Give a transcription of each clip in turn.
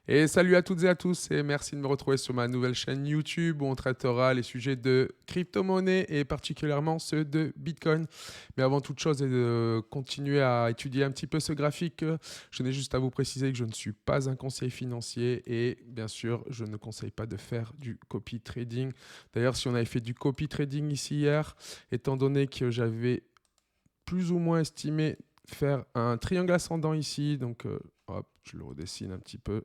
Et salut à toutes et à tous et merci de me retrouver sur ma nouvelle chaîne YouTube où on traitera les sujets de crypto-monnaie et particulièrement ceux de Bitcoin. Mais avant toute chose et de continuer à étudier un petit peu ce graphique, je n'ai juste à vous préciser que je ne suis pas un conseiller financier et bien sûr, je ne conseille pas de faire du copy trading. D'ailleurs, si on avait fait du copy trading ici hier, étant donné que j'avais plus ou moins estimé faire un triangle ascendant ici, donc hop, je le redessine un petit peu.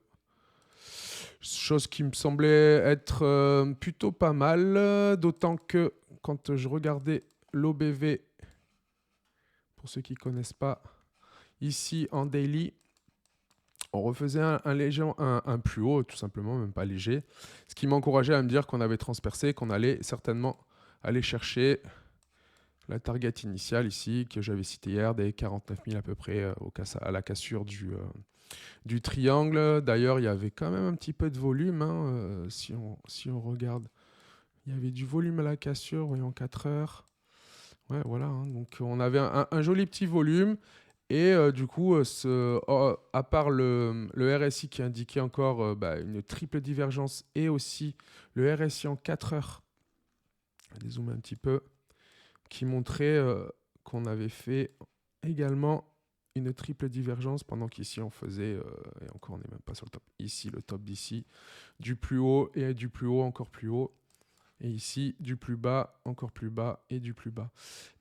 Chose qui me semblait être plutôt pas mal, d'autant que quand je regardais l'OBV, pour ceux qui ne connaissent pas, ici en daily, on refaisait un léger, un plus haut, tout simplement, même pas léger. Ce qui m'encourageait à me dire qu'on avait transpercé, qu'on allait certainement aller chercher la target initiale ici, que j'avais cité hier, des 49 000 à peu près à la cassure du triangle. D'ailleurs, il y avait quand même un petit peu de volume, hein, si on regarde. Il y avait du volume à la cassure, voyons 4 heures. Ouais, voilà, hein. Donc on avait un joli petit volume. Et du coup, à part le RSI qui indiquait encore une triple divergence et aussi le RSI en 4 heures, je vais dézoomer un petit peu, qui montrait qu'on avait fait également une triple divergence pendant qu'ici on faisait, et encore on n'est même pas sur le top, ici le top d'ici, du plus haut et du plus haut encore plus haut. Et ici, du plus bas, encore plus bas et du plus bas.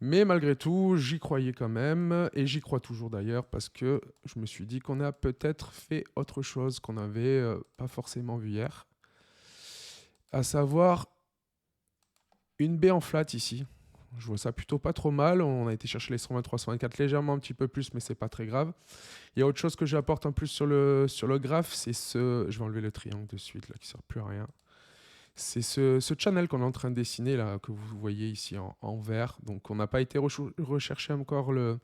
Mais malgré tout, j'y croyais quand même, et j'y crois toujours d'ailleurs, parce que je me suis dit qu'on a peut-être fait autre chose qu'on n'avait pas forcément vu hier. À savoir une baie en flat ici. Je vois ça plutôt pas trop mal. On a été chercher les 123, 124 légèrement un petit peu plus, mais c'est pas très grave. Il y a autre chose que j'apporte en plus sur le graphe, c'est ce... Je vais enlever le triangle de suite, là, qui sert plus à rien. C'est ce channel qu'on est en train de dessiner, là, que vous voyez ici en vert. Donc, on n'a pas été rechercher encore le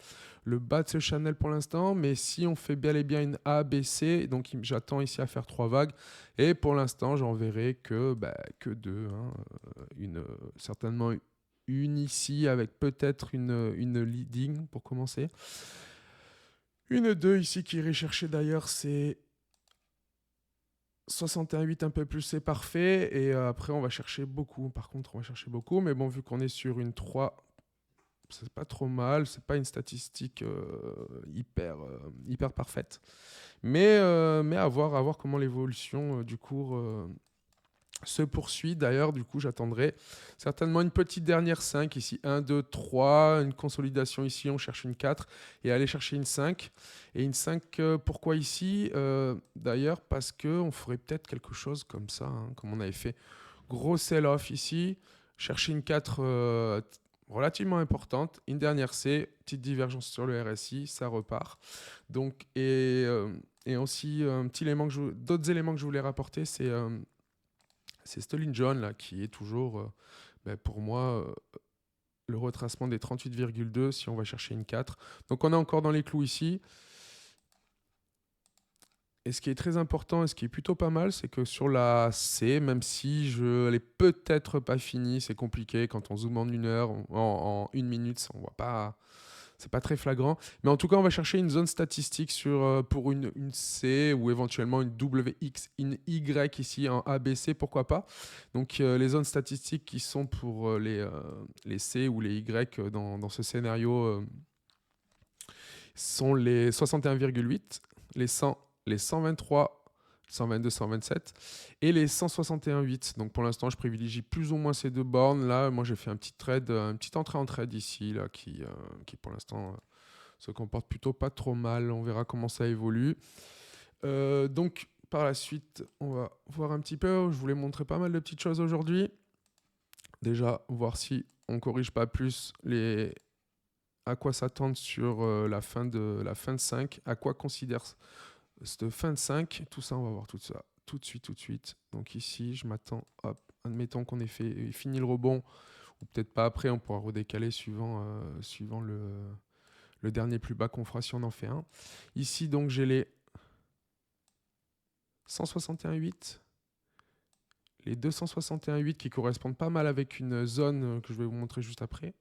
bas de ce channel pour l'instant, mais si on fait bel et bien une A, B, C, donc j'attends ici à faire 3 vagues. Et pour l'instant, j'en verrai que 2. Hein. Certainement une ici avec peut-être une leading pour commencer. Une 2 ici qui irait chercher d'ailleurs, c'est 61,8 un peu plus, c'est parfait. Et après, on va chercher beaucoup. Par contre, on va chercher beaucoup. Mais bon, vu qu'on est sur une 3, c'est pas trop mal. C'est pas une statistique hyper parfaite. Mais à voir comment l'évolution du cours se poursuit. D'ailleurs, du coup, j'attendrai certainement une petite dernière 5 ici. 1, 2, 3, une consolidation ici, on cherche une 4 et aller chercher une 5. Et une 5, pourquoi ici D'ailleurs, parce qu'on ferait peut-être quelque chose comme ça, hein, comme on avait fait. Gros sell-off ici, chercher une 4 relativement importante, une dernière C, petite divergence sur le RSI, ça repart. Donc, et aussi, d'autres éléments que je voulais rapporter, c'est Sterling John là, qui est toujours, pour moi, le retracement des 38,2 si on va chercher une 4. Donc on est encore dans les clous ici. Et ce qui est très important et ce qui est plutôt pas mal, c'est que sur la C, même si elle est peut-être pas finie, c'est compliqué quand on zoome en une heure, en une minute, on voit pas, c'est pas très flagrant. Mais en tout cas, on va chercher une zone statistique pour une C ou éventuellement une WX, une Y ici en ABC, pourquoi pas. Donc les zones statistiques qui sont pour les C ou les Y dans ce scénario sont les 61,8, les 100, les 123, 122, 127 et les 161,8. Donc pour l'instant, je privilégie plus ou moins ces deux bornes. Là, moi, j'ai fait un petit trade, une petite entrée en trade ici, là, qui pour l'instant se comporte plutôt pas trop mal. On verra comment ça évolue. Donc par la suite, on va voir un petit peu. Je voulais montrer pas mal de petites choses aujourd'hui. Déjà, voir si on corrige pas plus à quoi s'attendre sur la fin de 5, à quoi considère cette fin de 5, tout ça, on va voir tout ça tout de suite. Donc ici, je m'attends, hop, admettons qu'on ait fini le rebond, ou peut-être pas après, on pourra redécaler suivant le dernier plus bas qu'on fera si on en fait un. Ici, donc, j'ai les 161,8, les 261,8 qui correspondent pas mal avec une zone que je vais vous montrer juste après.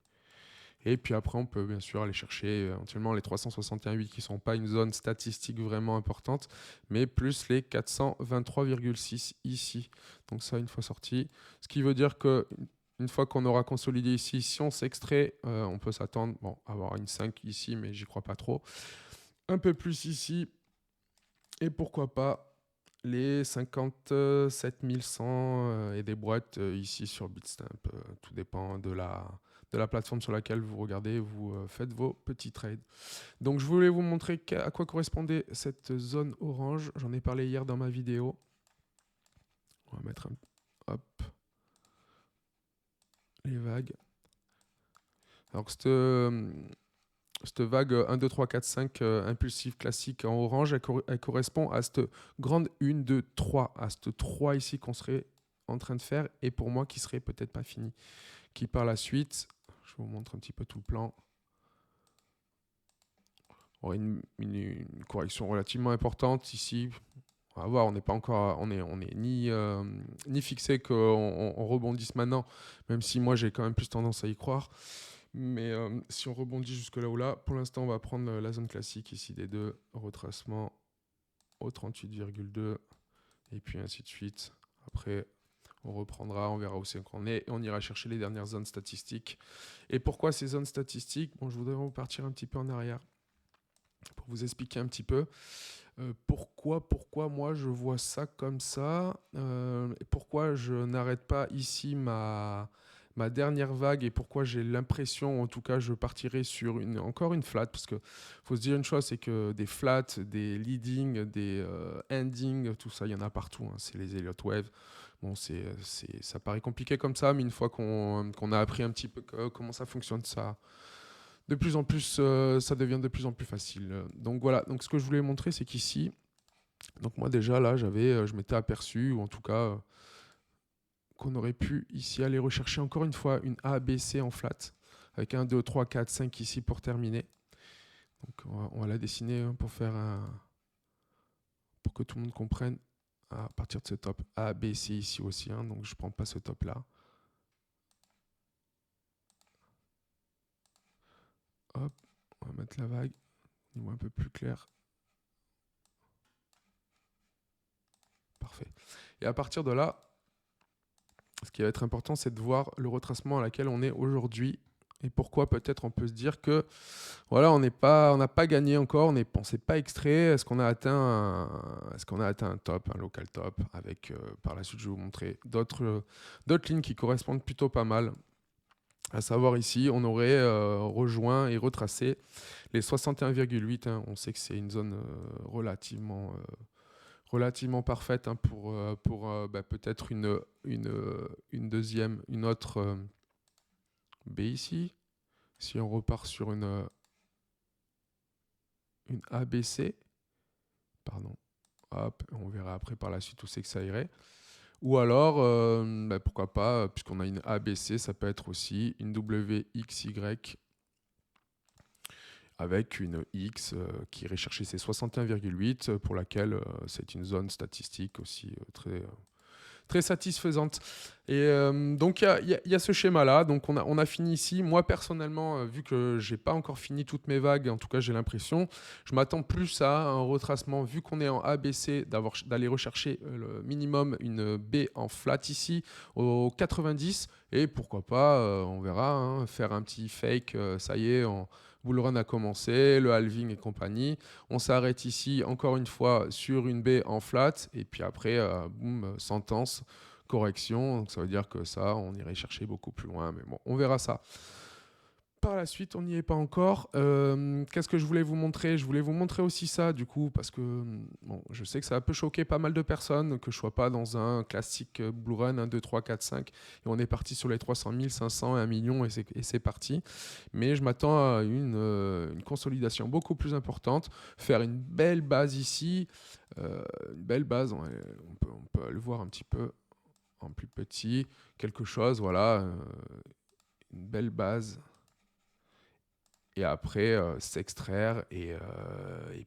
Et puis après, on peut bien sûr aller chercher éventuellement les 361,8 qui ne sont pas une zone statistique vraiment importante, mais plus les 423,6 ici. Donc ça, une fois sorti. Ce qui veut dire que une fois qu'on aura consolidé ici, si on s'extrait, on peut s'attendre à avoir une 5 ici, mais j'y crois pas trop. Un peu plus ici. Et pourquoi pas les 57 100 et des boîtes ici sur Bitstamp. Tout dépend de la plateforme sur laquelle vous regardez, vous faites vos petits trades. Donc je voulais vous montrer à quoi correspondait cette zone orange. J'en ai parlé hier dans ma vidéo. On va mettre hop, les vagues. Alors cette vague 1, 2, 3, 4, 5 impulsive classique en orange, elle correspond à cette grande 1, 2, 3, à cette 3 ici qu'on serait en train de faire et pour moi qui serait peut-être pas fini. Qui par la suite, je vous montre un petit peu tout le plan, aurait une correction relativement importante ici. On va voir, on n'est pas encore, on est ni fixé qu'on rebondisse maintenant, même si moi j'ai quand même plus tendance à y croire. Mais si on rebondit jusque là ou là, pour l'instant, on va prendre la zone classique ici des deux retracements au 38,2 et puis ainsi de suite. Après, on reprendra, on verra où c'est qu'on est et on ira chercher les dernières zones statistiques. Et pourquoi ces zones statistiques? Bon, je voudrais repartir un petit peu en arrière pour vous expliquer un petit peu pourquoi moi je vois ça comme ça et pourquoi je n'arrête pas ici ma dernière vague et pourquoi j'ai l'impression, en tout cas je partirai sur encore une flat, parce que faut se dire une chose, c'est que des flats, des leading, des ending, tout ça, il y en a partout, hein, c'est les Elliott Wave. Bon, ça paraît compliqué comme ça, mais une fois qu'on a appris un petit peu comment ça fonctionne, ça, de plus en plus, ça devient de plus en plus facile. Donc voilà, donc ce que je voulais montrer, c'est qu'ici, donc moi déjà là, je m'étais aperçu, ou en tout cas, qu'on aurait pu ici aller rechercher encore une fois une A, B, C en flat, avec 1, 2, 3, 4, 5 ici pour terminer. Donc on va la dessiner pour pour que tout le monde comprenne à partir de ce top A, B, C ici aussi. Hein, donc je ne prends pas ce top là. Hop, on va mettre la vague, au niveau un peu plus clair. Parfait. Et à partir de là, ce qui va être important, c'est de voir le retracement à laquelle on est aujourd'hui et pourquoi peut-être on peut se dire que voilà, on n'a pas gagné encore, on ne s'est pas extrait. Est-ce qu'on a atteint un top, un local top avec par la suite, je vais vous montrer d'autres lignes qui correspondent plutôt pas mal. À savoir ici, on aurait rejoint et retracé les 61,8. Hein. On sait que c'est une zone relativement parfaite hein, pour peut-être une deuxième, une autre B ici. Si on repart sur une ABC, pardon, hop, on verra après par la suite où c'est que ça irait. Ou alors, pourquoi pas, puisqu'on a une ABC, ça peut être aussi une WXY avec une X qui irait chercher ses 61,8 pour laquelle c'est une zone statistique aussi très satisfaisante. Et donc il y a ce schéma-là. Donc on a fini ici. Moi personnellement, vu que j'ai pas encore fini toutes mes vagues, en tout cas j'ai l'impression, je m'attends plus à un retracement, vu qu'on est en ABC, d'aller rechercher le minimum une B en flat ici au 90. Et pourquoi pas, on verra, hein, faire un petit fake, ça y est, bull run a commencé, le halving et compagnie. On s'arrête ici encore une fois sur une B en flat et puis après, boum, sentence, correction. Donc ça veut dire que ça, on irait chercher beaucoup plus loin. Mais bon, on verra ça. Par la suite, on n'y est pas encore. Qu'est-ce que je voulais vous montrer? Je voulais vous montrer aussi ça, du coup, parce que bon, je sais que ça a un peu choqué pas mal de personnes, que je ne sois pas dans un classique Blue Run 1, 2, 3, 4, 5, et on est parti sur les 300 000, 500, 1 million, et c'est parti. Mais je m'attends à une consolidation beaucoup plus importante, faire une belle base ici, une belle base, on peut le voir un petit peu en plus petit, quelque chose, voilà, une belle base et après s'extraire et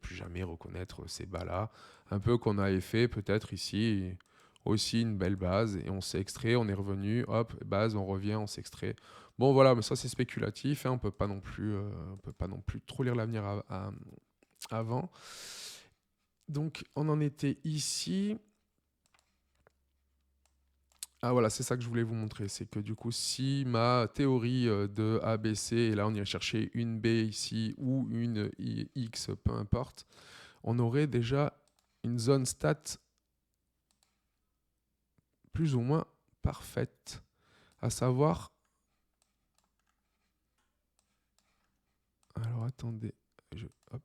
plus jamais reconnaître ces bas-là. Un peu qu'on avait fait peut-être ici, aussi une belle base, et on s'est extrait, on est revenu, hop, base, on revient, on s'extrait. Bon, voilà, mais ça, c'est spéculatif, hein, on peut pas non plus trop lire l'avenir avant. Donc, on en était ici. Ah voilà, c'est ça que je voulais vous montrer. C'est que du coup, si ma théorie de ABC, et là on irait chercher une B ici ou une X, peu importe, on aurait déjà une zone stat plus ou moins parfaite. À savoir, alors attendez, hop,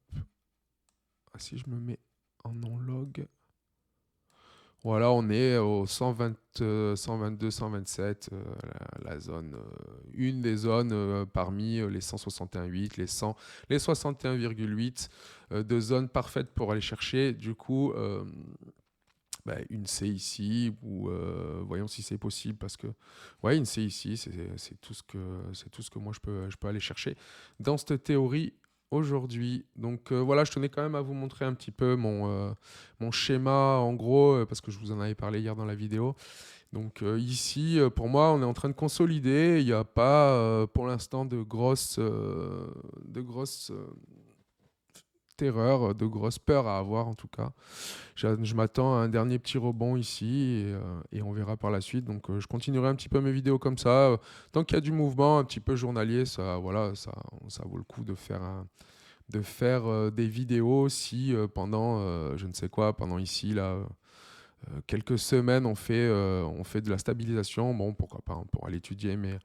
si je me mets en non-log, voilà, on est au 120, 122, 127, la zone, une des zones parmi les 161,8, les 100, les 61,8 de zones parfaites pour aller chercher. Du coup, une C ici, ou voyons si c'est possible, parce que, ouais, une C ici, c'est tout ce que moi je peux aller chercher dans cette théorie aujourd'hui. Donc voilà, je tenais quand même à vous montrer un petit peu mon schéma en gros, parce que je vous en avais parlé hier dans la vidéo. Donc ici, pour moi, on est en train de consolider. Il n'y a pas pour l'instant de grosses terreurs, de grosses peurs à avoir en tout cas. Je m'attends à un dernier petit rebond ici et on verra par la suite. Donc je continuerai un petit peu mes vidéos comme ça. Tant qu'il y a du mouvement un petit peu journalier, ça, voilà, ça vaut le coup de faire des vidéos si pendant, je ne sais quoi, pendant ici, là, quelques semaines, on fait de la stabilisation. Bon, pourquoi pas, on pourra l'étudier, mais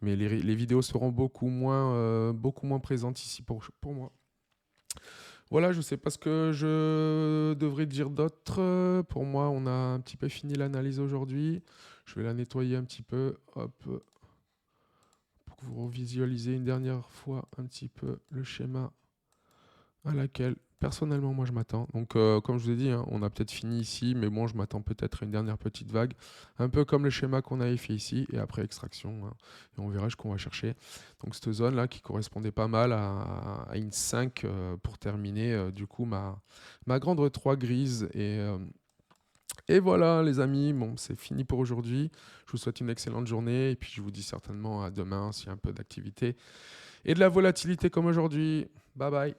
les vidéos seront beaucoup moins présentes ici pour moi. Voilà, je ne sais pas ce que je devrais dire d'autre. Pour moi, on a un petit peu fini l'analyse aujourd'hui. Je vais la nettoyer un petit peu, hop, pour que vous revisualisez une dernière fois un petit peu le schéma à laquelle personnellement moi je m'attends. Donc comme je vous ai dit, hein, on a peut-être fini ici, mais bon, je m'attends peut-être à une dernière petite vague, un peu comme le schéma qu'on avait fait ici, et après extraction, hein, et on verra ce qu'on va chercher. Donc cette zone là qui correspondait pas mal à une 5 pour terminer du coup ma grande 3 grise. Et voilà les amis, bon c'est fini pour aujourd'hui. Je vous souhaite une excellente journée, et puis je vous dis certainement à demain s'il y a un peu d'activité et de la volatilité comme aujourd'hui. Bye bye.